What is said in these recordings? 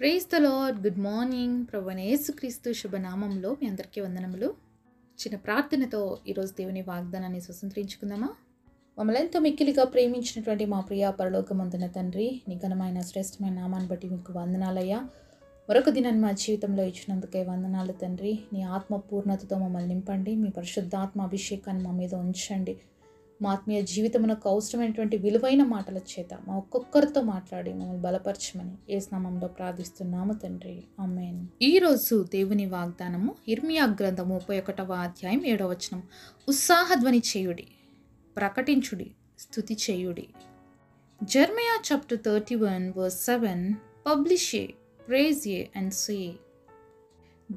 Praise the lord. Good morning. ప్రభువైన యేసుక్రీస్తు శుభనామంలో మీ అందరికీ వందనములు. చిన్న ప్రార్థనతో ఈరోజు దేవుని వాగ్దానాన్ని స్వతంత్రించుకుందామా? మమ్మల్ని ఎంతో మిక్కిలిగా ప్రేమించినటువంటి మా ప్రియ పరలోకమందున తండ్రి, నీ ఘనమైన శ్రేష్టమైన నామాన్ని బట్టి మీకు వందనాలయ్యా. మరొక దినాన్ని మా జీవితంలో ఇచ్చినందుకే వందనాలు తండ్రి. నీ ఆత్మ పూర్ణతతో మమ్మల్ని నింపండి. మీ పరిశుద్ధాత్మ అభిషేకాన్ని మా మీద ఉంచండి. మా ఆత్మీయ జీవితమునకు అవసరమైనటువంటి విలువైన మాటల చేత మా ఒక్కొక్కరితో మాట్లాడి మమ్మల్ని బలపరచమని యేసు నామములో ప్రార్థిస్తున్నాము తండ్రి. ఆమేన్. ఈరోజు దేవుని వాగ్దానము ఇర్మియా గ్రంథము 31వ అధ్యాయం 7వ వచనం. ఉత్సాహధ్వని చేయుడి, ప్రకటించుడి, స్తుతి చేయుడి. Jeremiah chapter 31 verse 7. Publish A, praise A and say.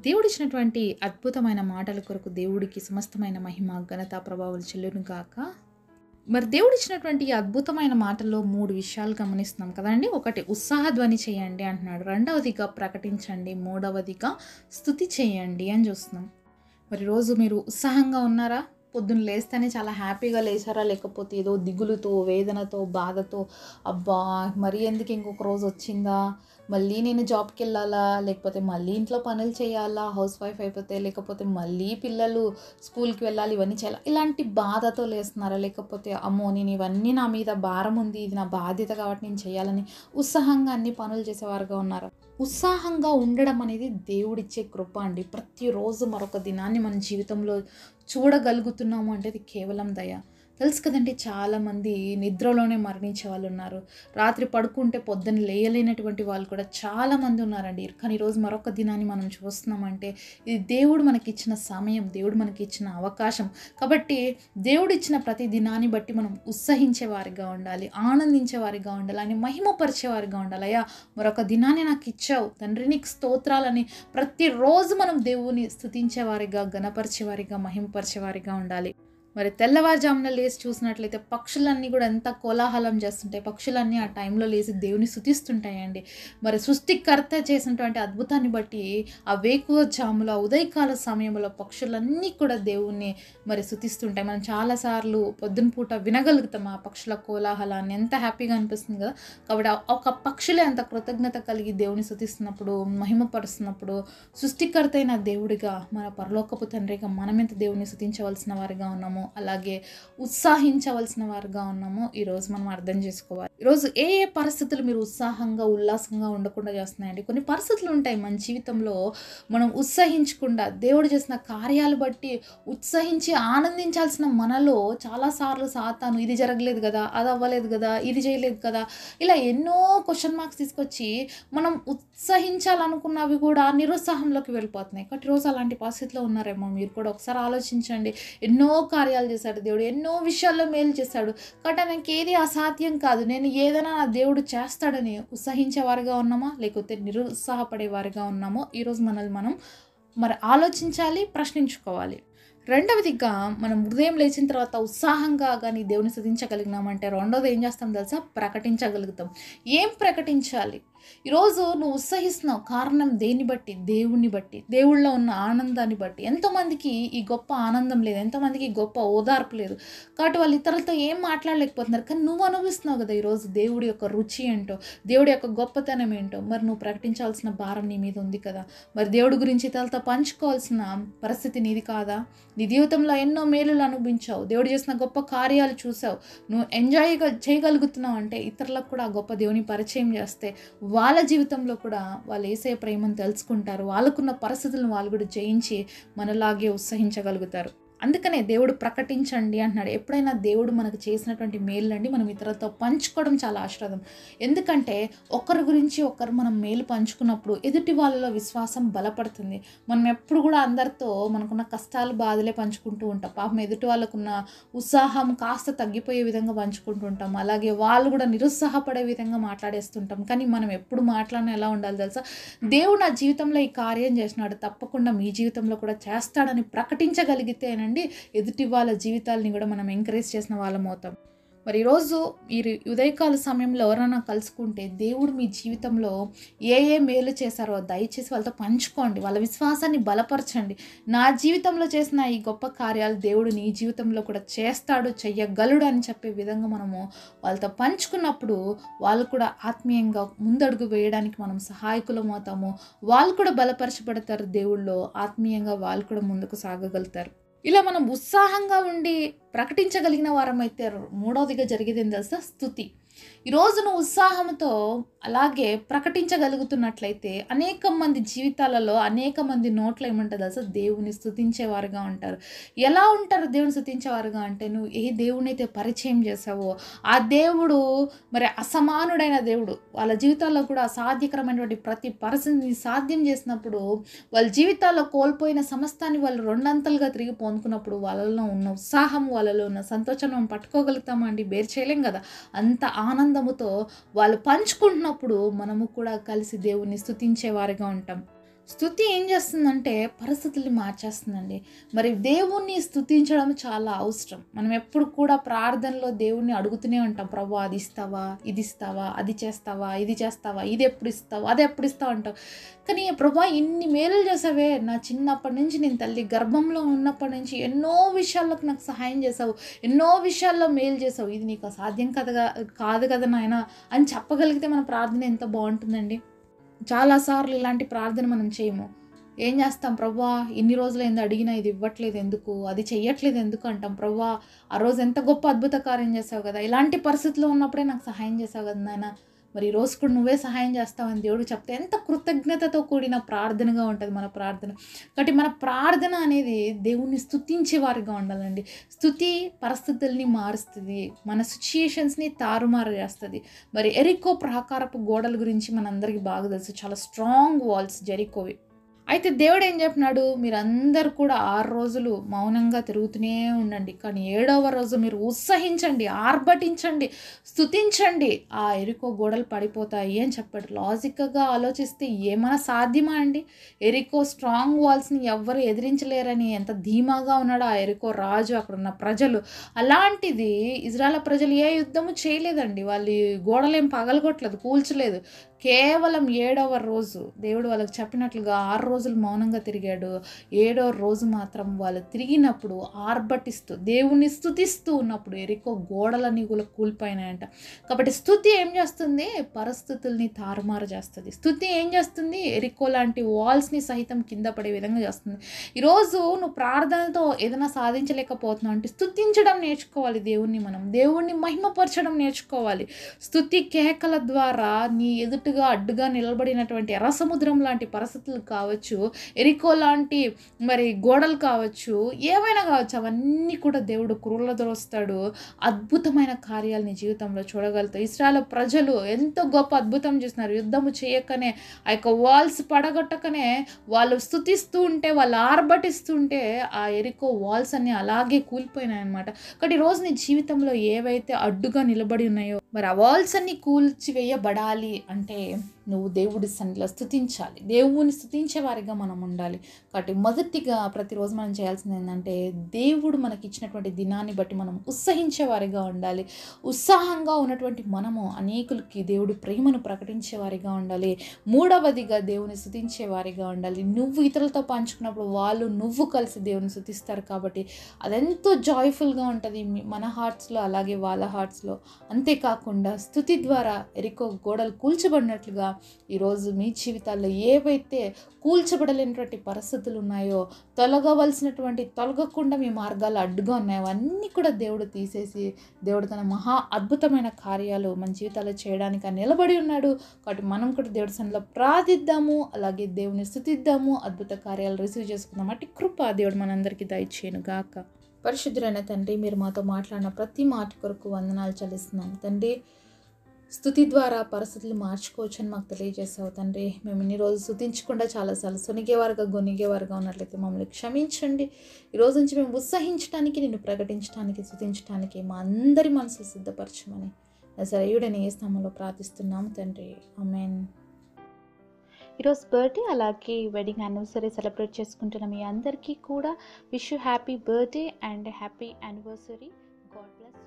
దేవుడిచ్చినటువంటి అద్భుతమైన మాటల కొరకు దేవుడికి సమస్తమైన మహిమ ఘనత ప్రభావాలు చెల్లును గాక. మరి దేవుడిచ్చినటువంటి ఈ అద్భుతమైన మాటల్లో 3 విషయాలు గమనిస్తున్నాం కదండి. ఒకటి ఉత్సాహధ్వని చేయండి అంటున్నాడు, రెండవదిగా ప్రకటించండి, మూడవదిగా స్తుతి చేయండి అని చూస్తున్నాం. మరి రోజు మీరు ఉత్సాహంగా ఉన్నారా? పొద్దున్న లేస్తేనే చాలా హ్యాపీగా లేచారా? లేకపోతే ఏదో దిగులుతో, వేదనతో, బాధతో, అబ్బా మరి ఎందుకు ఇంకొక రోజు వచ్చిందా, మళ్ళీ నేను జాబ్కి వెళ్ళాలా, లేకపోతే మళ్ళీ ఇంట్లో పనులు చేయాలా, హౌస్ వైఫ్ అయిపోతే, లేకపోతే మళ్ళీ పిల్లలు స్కూల్కి వెళ్ళాలి, ఇవన్నీ చేయాలి, ఇలాంటి బాధతో లేస్తున్నారా? లేకపోతే అమ్మో నేను ఇవన్నీ నా మీద భారం ఉంది, ఇది నా బాధ్యత కాబట్టి నేను చేయాలని ఉత్సాహంగా అన్ని పనులు చేసేవారుగా ఉన్నారా? ఉత్సాహంగా ఉండడం అనేది దేవుడిచ్చే కృప అండి. ప్రతిరోజు మరొక దినాన్ని మన జీవితంలో చూడగలుగుతున్నాము అంటే అది కేవలం దయ. తెలుసు కదండి, చాలామంది నిద్రలోనే మరణించే వాళ్ళు ఉన్నారు. రాత్రి పడుకుంటే పొద్దున్న లేయలేనటువంటి వాళ్ళు కూడా చాలామంది ఉన్నారండి. కానీ ఈరోజు మరొక దినాన్ని మనం చూస్తున్నామంటే ఇది దేవుడు మనకిచ్చిన సమయం, దేవుడు మనకిచ్చిన అవకాశం. కాబట్టి దేవుడు ఇచ్చిన ప్రతి దినాన్ని బట్టి మనం ఉత్సహించే వారిగా ఉండాలి, ఆనందించే వారిగా ఉండాలి, అని మహిమపరిచేవారిగా ఉండాలి. అయ్యా మరొక దినాన్ని నాకు ఇచ్చావు తండ్రి, నీకు స్తోత్రాలని ప్రతిరోజు మనం దేవుని స్తుతించేవారిగా, గణపరిచేవారిగా, మహిమపరిచేవారిగా ఉండాలి. మరి తెల్లవారుజామున లేచి చూసినట్లయితే పక్షులన్నీ కూడా ఎంత కోలాహలం చేస్తుంటాయి. పక్షులన్నీ ఆ టైంలో లేచి దేవుని స్తుతిస్తుంటాయండి. మరి సృష్టికర్త చేసినటువంటి అద్భుతాన్ని బట్టి ఆ వేకువజాములో, ఉదయకాల సమయంలో పక్షులన్నీ కూడా దేవుణ్ణి మరి స్తుతిస్తుంటాయి. మనం చాలాసార్లు పొద్దున పూట వినగలుగుతాం ఆ పక్షుల కోలాహలాన్ని. ఎంత హ్యాపీగా అనిపిస్తుంది కదా. కాబట్టి ఒక పక్షులే అంత కృతజ్ఞత కలిగి దేవుని స్తుతిస్తున్నప్పుడు, మహిమపరుస్తున్నప్పుడు సృష్టికర్త అయిన దేవుడిగా, మన పరలోకపు తండ్రిగా మనం ఎంత దేవుని స్తుతించవలసిన వారిగా ఉన్నాము, అలాగే ఉత్సాహించవలసిన వారుగా ఉన్నామో ఈరోజు మనం అర్థం చేసుకోవాలి. ఈరోజు ఏ ఏ పరిస్థితులు మీరు ఉత్సాహంగా, ఉల్లాసంగా ఉండకుండా చేస్తున్నాయండి? కొన్ని పరిస్థితులు ఉంటాయి మన జీవితంలో, మనం ఉత్సహించకుండా దేవుడు చేసిన కార్యాలు బట్టి ఉత్సహించి ఆనందించాల్సిన మనలో చాలాసార్లు సాతాను ఇది జరగలేదు కదా, అది అవ్వలేదు కదా, ఇది చేయలేదు కదా, ఇలా ఎన్నో క్వశ్చన్ మార్క్స్ తీసుకొచ్చి మనం ఉత్సహించాలనుకున్నవి కూడా నిరుత్సాహంలోకి వెళ్ళిపోతున్నాయి. కాబట్టి ఈరోజు అలాంటి పరిస్థితిలో ఉన్నారేమో మీరు కూడా. ఒకసారి ఆలోచించండి. ఎన్నో కార్యాలు చేశాడు దేవుడు, ఎన్నో విషయాల్లో మేలు చేశాడు. కాబట్టి నాకు ఏది అసాధ్యం కాదు, నేను ఏదైనా నా దేవుడు చేస్తాడని ఉత్సహించేవారుగా ఉన్నామా, లేకపోతే నిరుత్సాహపడేవారుగా ఉన్నామో ఈరోజు మనల్ని మనం మరి ఆలోచించాలి, ప్రశ్నించుకోవాలి. రెండవదిగా మనం ఉదయం లేచిన తర్వాత ఉత్సాహంగా కానీ దేవుని స్తుతించగలిగినామంటే రెండోది ఏం చేస్తాం తెలుసా? ప్రకటించగలుగుతాం. ఏం ప్రకటించాలి? ఈరోజు నువ్వు ఉత్సహిస్తున్నావు, కారణం దేన్ని బట్టి? దేవుణ్ణి బట్టి, దేవుళ్ళలో ఉన్న ఆనందాన్ని బట్టి. ఎంతోమందికి ఈ గొప్ప ఆనందం లేదు, ఎంతోమందికి ఈ గొప్ప ఓదార్పు లేదు. కాబట్టి వాళ్ళు ఇతరులతో ఏం మాట్లాడలేకపోతున్నారు. కానీ నువ్వు అనుభవిస్తున్నావు కదా ఈరోజు దేవుడి యొక్క రుచి ఏంటో, దేవుడి యొక్క గొప్పతనం ఏంటో. మరి నువ్వు ప్రకటించాల్సిన భారం నీ మీద ఉంది కదా. మరి దేవుడి గురించి ఇతరులతో పంచుకోవాల్సిన పరిస్థితి నీది కాదా? నీ జీవితంలో ఎన్నో మేలులు అనుభవించావు, దేవుడు చేసిన గొప్ప కార్యాలు చూసావు, నువ్వు ఎంజాయ్ చేయగలుగుతున్నావు అంటే ఇతరులకు కూడా ఆ గొప్ప దేవుని పరిచయం చేస్తే వాళ్ళ జీవితంలో కూడా వాళ్ళు యేసయ్య ప్రేమను తెలుసుకుంటారు. వాళ్ళకున్న పరిస్థితులను వాళ్ళు కూడా జయించి మనలాగే ఉత్సహించగలుగుతారు. అందుకనే దేవుడు ప్రకటించండి అంటున్నాడు. ఎప్పుడైనా దేవుడు మనకు చేసినటువంటి మేలునండి మనం ఇతరులతో పంచుకోవడం చాలా ఆశీర్వాదం. ఎందుకంటే ఒకరి గురించి ఒకరు మనం మేలు పంచుకున్నప్పుడు ఎదుటి వాళ్ళలో విశ్వాసం బలపడుతుంది. మనం ఎప్పుడు కూడా అందరితో మనకున్న కష్టాలు, బాధలే పంచుకుంటూ ఉంటాం. పాపం ఎదుటి వాళ్ళకున్న ఉత్సాహం కాస్త తగ్గిపోయే విధంగా పంచుకుంటూ ఉంటాం. అలాగే వాళ్ళు కూడా నిరుత్సాహపడే విధంగా మాట్లాడేస్తుంటాం. కానీ మనం ఎప్పుడు మాట్లాడినా ఎలా ఉండాలి తెలుసా? దేవుడు నా జీవితంలో ఈ కార్యం చేసినాడు, తప్పకుండా మీ జీవితంలో కూడా చేస్తాడని ప్రకటించగలిగితేనండి ఎదుటి వాళ్ళ జీవితాలని కూడా మనం ఎంకరేజ్ చేసిన వాళ్ళం అవుతాం. మరి ఈరోజు మీరు ఉదయకాల సమయంలో ఎవరైనా కలుసుకుంటే దేవుడు మీ జీవితంలో ఏ ఏ మేలు చేశారో దయచేసి వాళ్ళతో పంచుకోండి. వాళ్ళ విశ్వాసాన్ని బలపరచండి. నా జీవితంలో చేసిన ఈ గొప్ప కార్యాలు దేవుడు నీ జీవితంలో కూడా చేస్తాడు, చెయ్యగలడు అని చెప్పే విధంగా మనము వాళ్ళతో పంచుకున్నప్పుడు వాళ్ళు కూడా ఆత్మీయంగా ముందడుగు వేయడానికి మనం సహాయకులం అవుతాము. వాళ్ళు కూడా బలపరచబడతారు దేవుళ్ళో, ఆత్మీయంగా వాళ్ళు కూడా ముందుకు సాగగలుగుతారు. ఇలా మనం ఉత్సాహంగా ఉండి ప్రకటించగలిగిన వారమైతే మూడవదిగా జరిగేది ఏం తెలుసా? స్తుతి. ఈరోజు నువ్వు ఉత్సాహంతో అలాగే ప్రకటించగలుగుతున్నట్లయితే అనేక మంది జీవితాలలో అనేక మంది నోట్లో ఏమంటుంది తెలుసా? దేవుని స్తుతించేవారుగా ఉంటారు. ఎలా ఉంటారు దేవుని స్తుతించేవారుగా అంటే, నువ్వు ఏ దేవునైతే పరిచయం చేసావో ఆ దేవుడు మరి అసమానుడైన దేవుడు. వాళ్ళ జీవితాల్లో కూడా అసాధ్యకరమైనటువంటి ప్రతి పరిస్థితిని సాధ్యం చేసినప్పుడు, వాళ్ళ జీవితాల్లో కోల్పోయిన సమస్తాన్ని వాళ్ళు రెండంతలుగా తిరిగి పొందుకున్నప్పుడు వాళ్ళలో ఉన్న ఉత్సాహం, వాళ్ళలో ఉన్న సంతోషాన్ని మనం పట్టుకోగలుగుతామా అండి? బేర్ చేయలేం కదా. అంత ఆనందముతో వాళ్ళు పంచుకుంటున్నప్పుడు మనము కూడా కలిసి దేవుణ్ణి స్తుతించేవారుగా ఉంటాం. స్తుతి ఏం చేస్తుందంటే పరిస్థితుల్ని మార్చేస్తుందండి. మరి దేవుణ్ణి స్తుతించడం చాలా అవసరం. మనం ఎప్పుడు కూడా ప్రార్థనలో దేవుణ్ణి అడుగుతూనే ఉంటాం, ప్రభు అది ఇస్తావా, ఇది ఇస్తావా, అది చేస్తావా, ఇది చేస్తావా, ఇది ఎప్పుడు ఇస్తావు, అది ఎప్పుడు ఇస్తావు అంటావు. కానీ ప్రభు ఇన్ని మేలు చేసావే, నా చిన్నప్పటి నుంచి నేను తల్లి గర్భంలో ఉన్నప్పటి నుంచి ఎన్నో విషయాల్లోకి నాకు సహాయం చేసావు, ఎన్నో విషయాల్లో మేలు చేసావు, ఇది నీకు అసాధ్యం కాదు కదా నాయన అని చెప్పగలిగితే మన ప్రార్థన ఎంత బాగుంటుందండి. చాలాసార్లు ఇలాంటి ప్రార్థన మనం చేయము. ఏం చేస్తాం, ప్రభువా ఇన్ని రోజులు ఏంది అడిగినా ఇది ఇవ్వట్లేదు ఎందుకు, అది చెయ్యట్లేదు ఎందుకు అంటాం. ప్రభువా ఆ రోజు ఎంత గొప్ప అద్భుత కార్యం చేసావు కదా, ఇలాంటి పరిస్థితిలో ఉన్నప్పుడే నాకు సహాయం చేసావు కదా నాయన, మరి ఈ రోజు కూడా నువ్వే సహాయం చేస్తావని దేవుడు చెప్తే ఎంత కృతజ్ఞతతో కూడిన ప్రార్థనగా ఉంటుంది మన ప్రార్థన. కాబట్టి మన ప్రార్థన అనేది దేవుణ్ణి స్తుతించే వారిగా ఉండాలండి. స్తుతి పరిస్థితుల్ని మారుస్తుంది, మన సిచ్యుయేషన్స్ని తారుమారు చేస్తుంది. మరి ఎరికో ప్రాకారపు గోడల గురించి మనందరికీ బాగా తెలుసు, చాలా స్ట్రాంగ్ వాల్స్ జెరికోవి. అయితే దేవుడు ఏం చెప్పినాడు, మీరందరూ కూడా 6 రోజులు మౌనంగా తిరుగుతూనే ఉండండి, కానీ 7వ రోజు మీరు ఉత్సహించండి, ఆర్భటించండి, స్తుతించండి, ఆ ఎరికో గోడలు పడిపోతాయి అని చెప్పాడు. లాజిక్గా ఆలోచిస్తే ఏమైనా సాధ్యమా అండి? ఎరికో స్ట్రాంగ్ వాల్స్ని ఎవ్వరు ఎదిరించలేరని ఎంత ధీమాగా ఉన్నాడు ఆ ఎరికో రాజు, అక్కడ ఉన్న ప్రజలు. అలాంటిది ఇజ్రాయెల్ ప్రజలు ఏ యుద్ధము చేయలేదండి, వాళ్ళు గోడలేం పగలగొట్టలేదు, కూల్చలేదు. కేవలం 7వ రోజు దేవుడు వాళ్ళకి చెప్పినట్లుగా 6 రోజులు మౌనంగా తిరిగాడు. 7వ రోజు మాత్రం వాళ్ళు తిరిగినప్పుడు ఆర్భటిస్తూ దేవుణ్ణి స్తుతిస్తూ ఉన్నప్పుడు ఎరికో గోడలన్నీ కూడా కూలిపోయినాయంట. కాబట్టి స్తుతి ఏం చేస్తుంది? పరిస్థితుల్ని తారుమారు చేస్తుంది. స్తుతి ఏం చేస్తుంది? ఎరికో లాంటి వాల్స్ని సహితం కింద పడే విధంగా చేస్తుంది. ఈరోజు నువ్వు ప్రార్థనతో ఏదైనా సాధించలేకపోతున్నావు అంటే స్తుతించడం నేర్చుకోవాలి. దేవుణ్ణి మహిమపరచడం నేర్చుకోవాలి. స్తుతి కేకల ద్వారా నీ ఎదుటి అడ్డుగా నిలబడినటువంటి ఎర్ర సముద్రం లాంటి పరిస్థితులు కావచ్చు, ఎరికో లాంటి మరి గోడలు కావచ్చు, ఏమైనా కావచ్చు, అవన్నీ కూడా దేవుడు క్రూరదోస్తాడు. అద్భుతమైన కార్యాలని జీవితంలో చూడగలుగుతాయి. ఇశ్రాయేలు ప్రజలు ఎంతో గొప్ప అద్భుతం చేస్తున్నారు. యుద్ధము చేయకనే, ఆ యొక్క వాల్స్ పడగొట్టకనే వాళ్ళు స్తుతిస్తూ ఉంటే, వాళ్ళు ఆర్భటిస్తుంటే ఆ ఎరికో వాల్స్ అన్ని అలాగే కూలిపోయినాయి అనమాట. కాబట్టి ఈరోజు నీ జీవితంలో ఏవైతే అడ్డుగా నిలబడి ఉన్నాయో, మరి ఆ వాల్స్ అన్ని కూల్చివేయబడాలి అంటే నువ్వు దేవుడి సన్నిధిలో స్తుతించాలి. దేవుని స్తుతించే వారిగా మనం ఉండాలి. కాబట్టి మొదటిగా ప్రతిరోజు మనం చేయాల్సింది ఏంటంటే, దేవుడు మనకి ఇచ్చినటువంటి దినాన్ని బట్టి మనం ఉత్సహించే వారిగా ఉండాలి. ఉత్సాహంగా ఉన్నటువంటి మనము అనేకులకి దేవుడి ప్రేమను ప్రకటించే వారిగా ఉండాలి. మూడవదిగా దేవుని స్తుతించే వారిగా ఉండాలి. నువ్వు ఇతరులతో పంచుకున్నప్పుడు వాళ్ళు నువ్వు కలిసి దేవుని స్తుతిస్తారు. కాబట్టి అదెంతో జాయ్ఫుల్గా ఉంటుంది మన హార్ట్స్లో, అలాగే వాళ్ళ హార్ట్స్లో. అంతేకాకుండా స్తుతి ద్వారా ఎరికో గోడలు కూల్చబడినట్లుగా ఈరోజు మీ జీవితాల్లో ఏవైతే కూల్చబడలేనటువంటి పరిస్థితులు ఉన్నాయో, తొలగకుండా మీ మార్గాలు అడ్డుగా ఉన్నాయో అన్నీ కూడా దేవుడు తీసేసి, దేవుడు తన మహా అద్భుతమైన కార్యాలు మన జీవితాల్లో చేయడానికి నిలబడి ఉన్నాడు. కాబట్టి మనం కూడా దేవుడి సన్నిధిలో ప్రార్థిద్దాము, అలాగే దేవుని స్తుతిద్దాము, అద్భుత కార్యాలు రిసీవ్ చేసుకుందాం. అట్టి కృప దేవుడు మనందరికీ దయచేయును గాక. పరిశుద్ధులైన తండ్రి, మీరు మాతో మాట్లాడిన ప్రతి మాట కొరకు వందనాలు చెల్లిస్తున్నాం తండ్రి. స్తుతి ద్వారా పరిస్థితులు మార్చుకోవచ్చు అని మాకు తెలియజేసావు తండ్రి. మేము ఇన్ని రోజులు స్తుతించకుండా చాలాసార్లు సొనిగేవారుగా గొనిగేవారుగా ఉన్నట్లయితే మమ్మల్ని క్షమించండి. ఈరోజు నుంచి మేము ఉత్సహించడానికి, నిన్ను ప్రకటించడానికి, స్తుతించడానికి మా అందరి మనసులు సిద్ధపరచమని నజరేయుడైన యేసు నామములో ప్రార్థిస్తున్నాము తండ్రి. ఆమేన్. ఈరోజు బర్త్డే అలాగే వెడ్డింగ్ యానివర్సరీ సెలబ్రేట్ చేసుకుంటున్న మీ అందరికీ కూడా wish you happy birthday and happy anniversary. God bless.